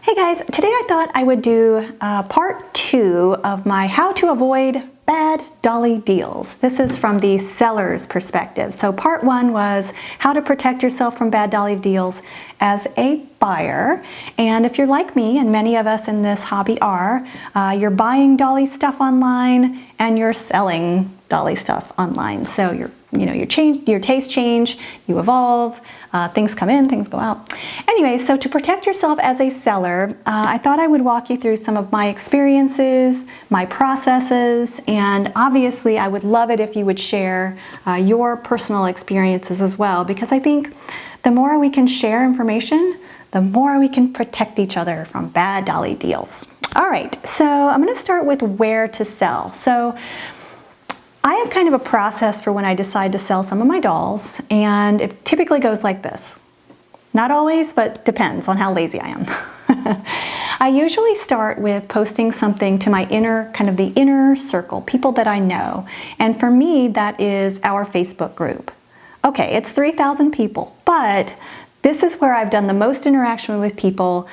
Hey guys, today I thought I would do part 2 of my how to avoid Bad Dolly Deals. This is from the seller's perspective. So part 1 was how to protect yourself from Bad Dolly Deals as a buyer. And if you're like me, and many of us in this hobby are, you're buying dolly stuff online and you're selling dolly stuff online. So your tastes change, you evolve, things come in, things go out. Anyway, so to protect yourself as a seller, I thought I would walk you through some of my experiences, my processes, and obviously I would love it if you would share your personal experiences as well, because I think the more we can share information, the more we can protect each other from bad dolly deals. All right, so I'm going to start with where to sell. So I have kind of a process for when I decide to sell some of my dolls, and it typically goes like this. Not always, but depends on how lazy I am. I usually start with posting something to my the inner circle, people that I know. And for me, that is our Facebook group. Okay, it's 3,000 people, but this is where I've done the most interaction with people.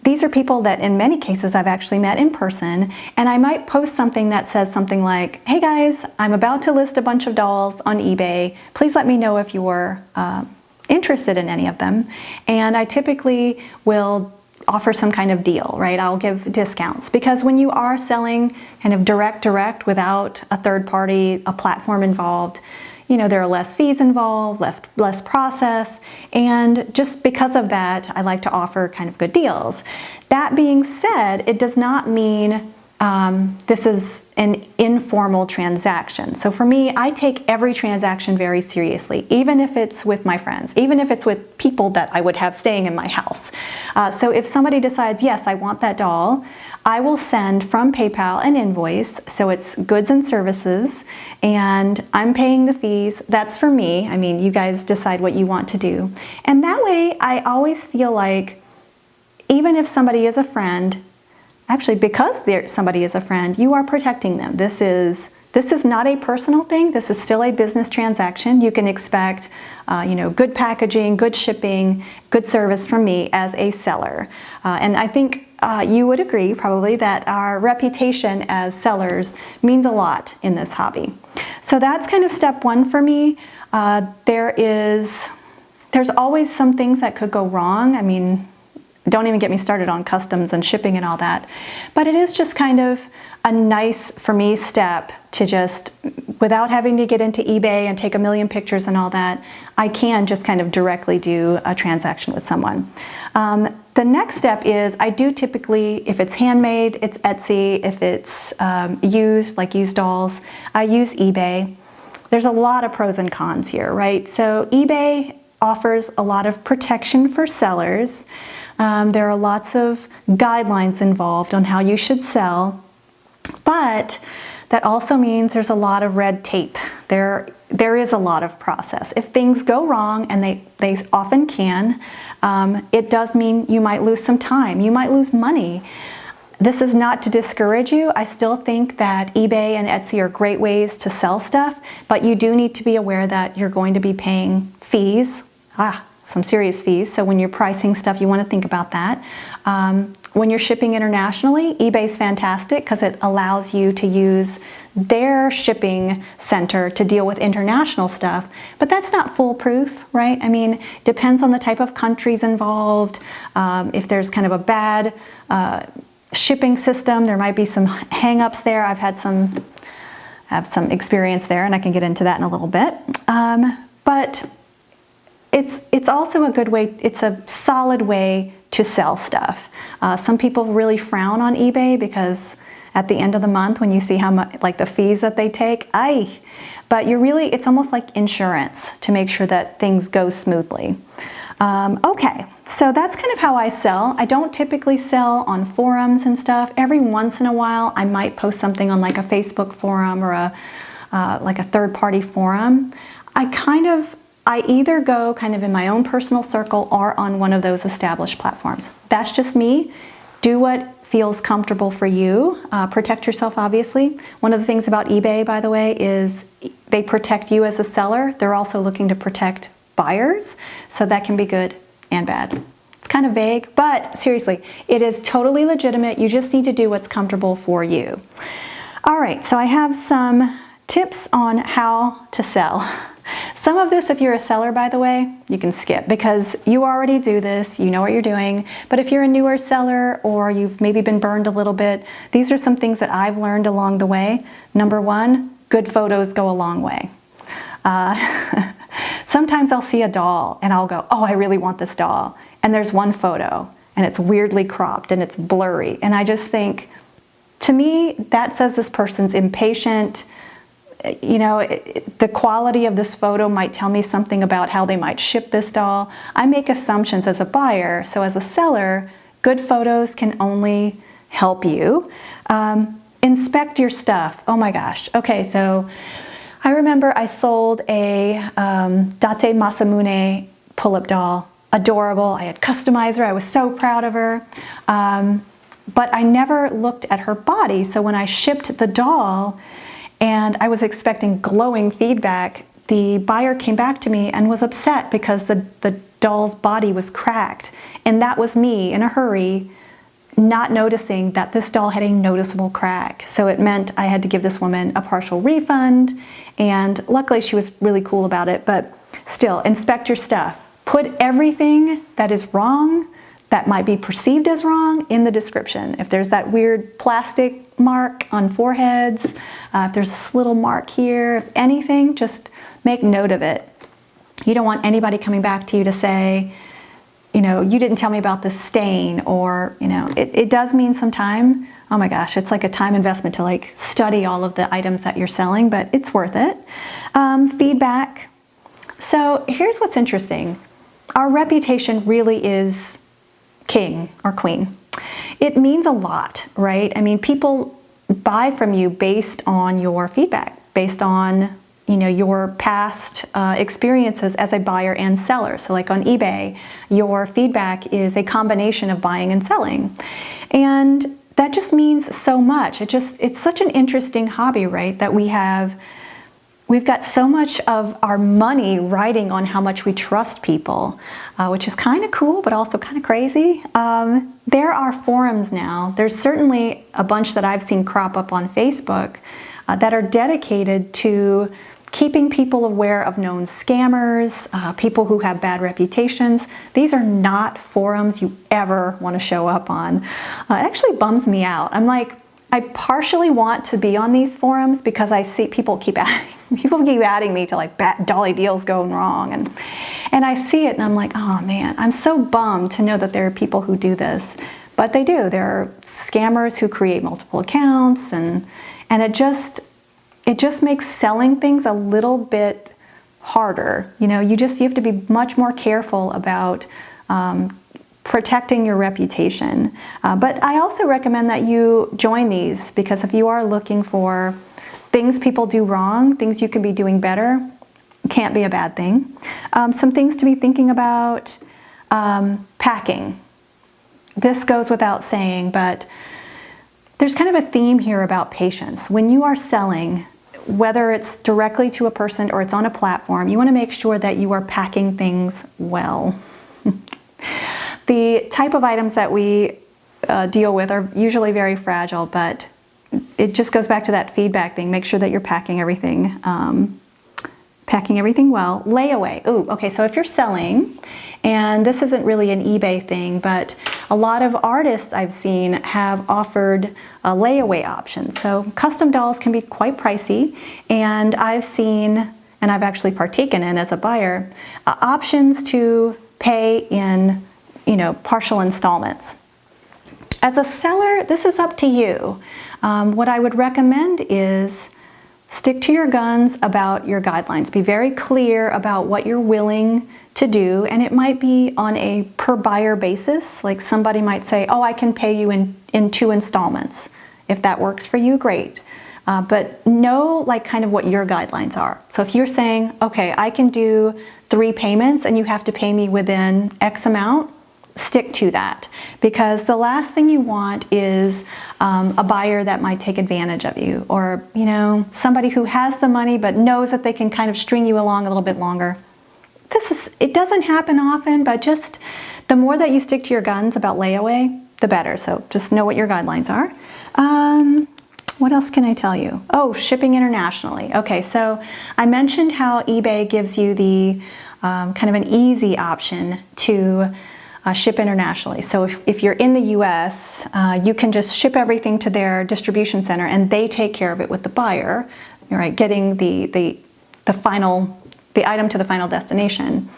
These are people that in many cases I've actually met in person, and I might post something that says something like, hey guys, I'm about to list a bunch of dolls on eBay. Please let me know if you're interested in any of them. And I typically will offer some kind of deal, right? I'll give discounts, because when you are selling kind of direct without a third party, a platform involved, there are less fees involved, less process, and just because of that, I like to offer kind of good deals. That being said, it does not mean this is an informal transaction. So for me, I take every transaction very seriously, even if it's with my friends, even if it's with people that I would have staying in my house. So if somebody decides, yes, I want that doll, I will send from PayPal an invoice, so it's goods and services, and I'm paying the fees. That's for me. I mean, you guys decide what you want to do. And that way, I always feel like even if somebody is a friend, actually because somebody is a friend, you are protecting them. This is not a personal thing. This is still a business transaction. You can expect good packaging, good shipping, good service from me as a seller. And I think you would agree probably that our reputation as sellers means a lot in this hobby. So that's kind of step 1 for me. There's always some things that could go wrong. I mean, don't even get me started on customs and shipping and all that. But it is just kind of a nice, for me, step to just, without having to get into eBay and take a million pictures and all that, I can just kind of directly do a transaction with someone. The next step is I do typically, if it's handmade, it's Etsy. If it's used, like used dolls, I use eBay. There's a lot of pros and cons here, right? So eBay offers a lot of protection for sellers. There are lots of guidelines involved on how you should sell, but that also means there's a lot of red tape. There is a lot of process. If things go wrong, and they often can, it does mean you might lose some time. You might lose money. This is not to discourage you. I still think that eBay and Etsy are great ways to sell stuff, but you do need to be aware that you're going to be paying fees, some serious fees. So when you're pricing stuff, you want to think about that. When you're shipping internationally, eBay's fantastic because it allows you to use their shipping center to deal with international stuff, but that's not foolproof, right? I mean, depends on the type of countries involved. If there's kind of a bad shipping system, there might be some hang-ups there. I've had some experience there, and I can get into that in a little bit. But it's also a good way, it's a solid way to sell stuff. Some people really frown on eBay because at the end of the month when you see how much, like the fees that they take, but it's almost like insurance to make sure that things go smoothly. Okay, so that's kind of how I sell. I don't typically sell on forums and stuff. Every once in a while, I might post something on like a Facebook forum or like a third-party forum. I either go kind of in my own personal circle or on one of those established platforms. That's just me. Do what feels comfortable for you. Protect yourself, obviously. One of the things about eBay, by the way, is they protect you as a seller. They're also looking to protect buyers, so that can be good and bad. It's kind of vague, but seriously, it is totally legitimate. You just need to do what's comfortable for you. All right, so I have some tips on how to sell. Some of this, if you're a seller, by the way, you can skip because you already do this, you know what you're doing. But if you're a newer seller or you've maybe been burned a little bit, these are some things that I've learned along the way. Number one, good photos go a long way. Sometimes I'll see a doll and I'll go, oh, I really want this doll. And there's one photo and it's weirdly cropped and it's blurry. And I just think, to me, that says this person's impatient. You know, the quality of this photo might tell me something about how they might ship this doll. I make assumptions as a buyer. So as a seller, good photos can only help you. Inspect your stuff. Oh my gosh. Okay, so I remember I sold a Date Masamune pull-up doll. Adorable. I had customized her. I was so proud of her. But I never looked at her body. So when I shipped the doll and I was expecting glowing feedback, the buyer came back to me and was upset because the doll's body was cracked. And that was me in a hurry, not noticing that this doll had a noticeable crack. So it meant I had to give this woman a partial refund. And luckily she was really cool about it. But still, inspect your stuff. Put everything that is wrong, that might be perceived as wrong, in the description. If there's that weird plastic mark on foreheads, if there's this little mark here, if anything, just make note of it. You don't want anybody coming back to you to say, you know, you didn't tell me about this stain, or, you know, it does mean some time. Oh my gosh, it's like a time investment to like study all of the items that you're selling, but it's worth it. Feedback. So here's what's interesting. Our reputation really is king or queen. It means a lot, right? I mean, people buy from you based on your feedback, based on, you know, your past experiences as a buyer and seller. So like on eBay, your feedback is a combination of buying and selling. And that just means so much. It's such an interesting hobby, right? That we've got so much of our money riding on how much we trust people, which is kind of cool, but also kind of crazy. There are forums now. There's certainly a bunch that I've seen crop up on Facebook that are dedicated to keeping people aware of known scammers, people who have bad reputations. These are not forums you ever want to show up on. It actually bums me out. I'm like, I partially want to be on these forums because I see people keep adding me to like Bad Dolly Deals going wrong, and I see it and I'm like, oh man, I'm so bummed to know that there are people who do this, but they do. There are scammers who create multiple accounts, and it just makes selling things a little bit harder. You know, you have to be much more careful about protecting your reputation. But I also recommend that you join these, because if you are looking for things people do wrong, things you can be doing better, can't be a bad thing. Some things to be thinking about, packing. This goes without saying, but there's kind of a theme here about patience. When you are selling, whether it's directly to a person or it's on a platform, you want to make sure that you are packing things well. The type of items that we deal with are usually very fragile, but it just goes back to that feedback thing. Make sure that you're packing everything well. Layaway. Ooh, okay, so if you're selling, and this isn't really an eBay thing, but a lot of artists I've seen have offered layaway options. So custom dolls can be quite pricey, and I've seen, and I've actually partaken in as a buyer, options to pay in, you know, partial installments. As a seller, this is up to you. What I would recommend is stick to your guns about your guidelines. Be very clear about what you're willing to do, and it might be on a per buyer basis. Like somebody might say, oh, I can pay you in 2 installments. If that works for you, great. But know like kind of what your guidelines are. So if you're saying, okay, I can do 3 payments and you have to pay me within X amount, stick to that, because the last thing you want is a buyer that might take advantage of you, or, you know, somebody who has the money but knows that they can kind of string you along a little bit longer. It doesn't happen often, but just The more that you stick to your guns about layaway, the better. So just know what your guidelines are. What else can I tell you? Oh, shipping internationally. Okay, so I mentioned how eBay gives you the kind of an easy option to ship internationally. So if you're in the US, you can just ship everything to their distribution center and they take care of it with the buyer, right? Getting the item to the final destination,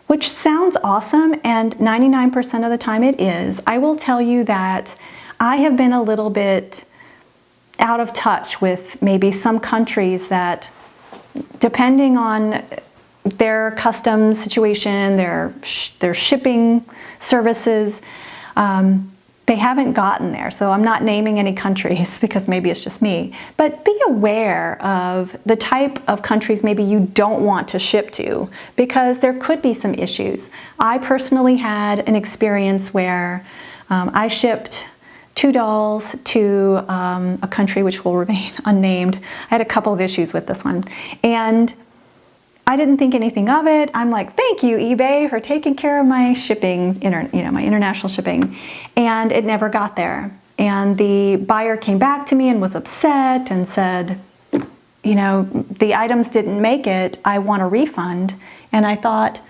which sounds awesome, and 99% of the time it is. I will tell you that I have been a little bit out of touch with maybe some countries that, depending on their customs situation, their shipping services, they haven't gotten there. So I'm not naming any countries because maybe it's just me, but be aware of the type of countries maybe you don't want to ship to, because there could be some issues. I personally had an experience where I shipped 2 dolls to a country which will remain unnamed. I had a couple of issues with this one, and I didn't think anything of it. I'm like, thank you, eBay, for taking care of my shipping, my international shipping. And it never got there. And the buyer came back to me and was upset and said, the items didn't make it. I want a refund. And I thought,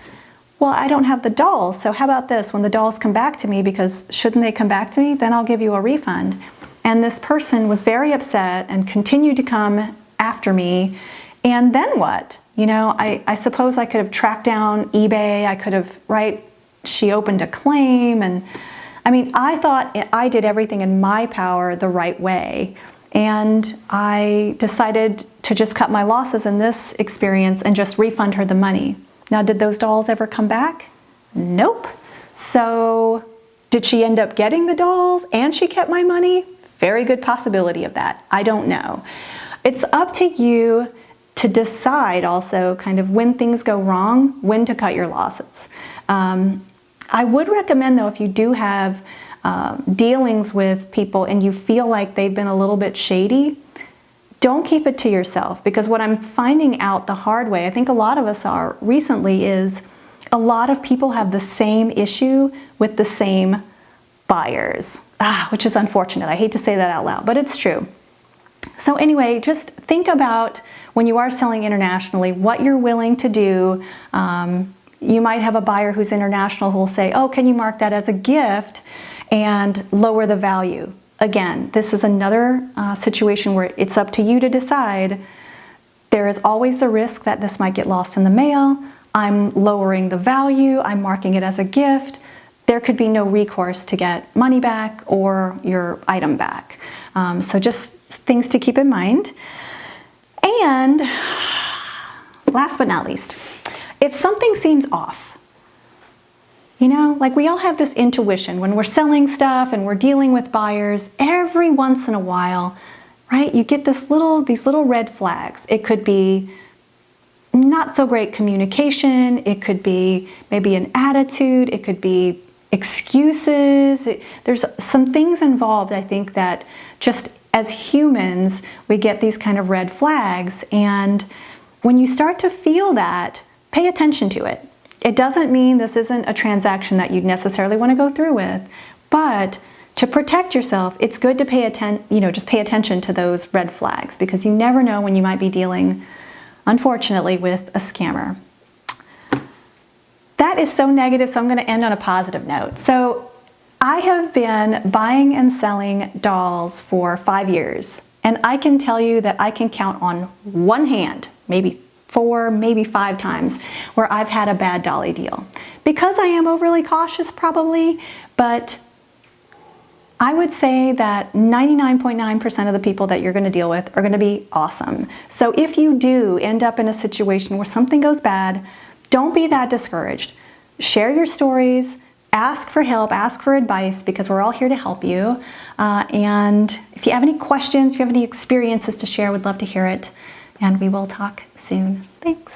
well, I don't have the dolls. So how about this? When the dolls come back to me, because shouldn't they come back to me? Then I'll give you a refund. And this person was very upset and continued to come after me. And then what? I suppose I could have tracked down eBay. I could have, she opened a claim. And I thought I did everything in my power the right way. And I decided to just cut my losses in this experience and just refund her the money. Now, did those dolls ever come back? Nope. So did she end up getting the dolls and she kept my money? Very good possibility of that. I don't know. It's up to you to decide also kind of when things go wrong, when to cut your losses. I would recommend, though, if you do have dealings with people and you feel like they've been a little bit shady, don't keep it to yourself, because what I'm finding out the hard way, I think a lot of us are recently, is a lot of people have the same issue with the same buyers, which is unfortunate. I hate to say that out loud, but it's true. So anyway, just think about when you are selling internationally, what you're willing to do. You might have a buyer who's international who will say, oh, can you mark that as a gift and lower the value? Again, this is another situation where it's up to you to decide. There is always the risk that this might get lost in the mail. I'm lowering the value. I'm marking it as a gift. There could be no recourse to get money back or your item back. So just things to keep in mind. And last but not least, if something seems off, like we all have this intuition when we're selling stuff and we're dealing with buyers, every once in a while, right? You get these little red flags. It could be not so great communication. It could be maybe an attitude. It could be excuses. There's some things involved, I think, that just as humans, we get these kind of red flags. And when you start to feel that, pay attention to it. It doesn't mean this isn't a transaction that you'd necessarily want to go through with, but to protect yourself, it's good to just pay attention to those red flags, because you never know when you might be dealing, unfortunately, with a scammer. That is so negative, so I'm going to end on a positive note. So I have been buying and selling dolls for 5 years, and I can tell you that I can count on one hand, maybe 4, maybe 5 times, where I've had a bad dolly deal. Because I am overly cautious probably, but I would say that 99.9% of the people that you're going to deal with are going to be awesome. So if you do end up in a situation where something goes bad, don't be that discouraged. Share your stories, ask for help, ask for advice, because we're all here to help you. And if you have any questions, if you have any experiences to share, we'd love to hear it. And we will talk soon. Thanks.